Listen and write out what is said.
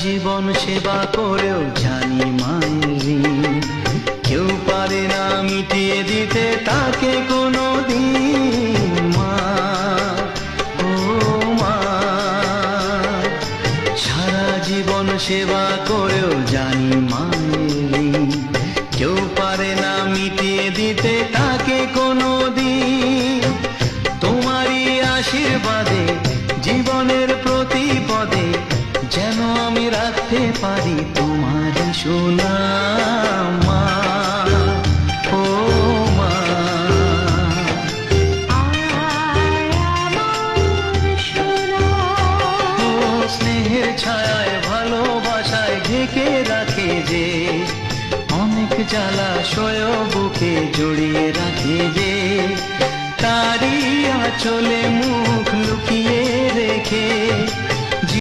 জীবন সেবা করেও জানি মায়ের ঋণ কেউ পারে না মিটিয়ে দিতে তাকে কোনো দিন। মা, ও মা, সারা জীবন সেবা করেও জানি মায়ের ঋণ কেউ পারে না মিটিয়ে দিতে তাকে কোনো দিন। তোমারই আশীর্বাদে জীবনের প্রতি পদে যেন আমি রাখতে পারি তোমারই সুনাম। মা, ও মা, ও স্নেহের ছায়ায় ভালোবাসায় ঢেকে রাখে যে, অনেক জ্বালা সয় বুকে জড়িয়ে রাখে যে, তারই আঁচলে মুখ লুকিয়ে রেখে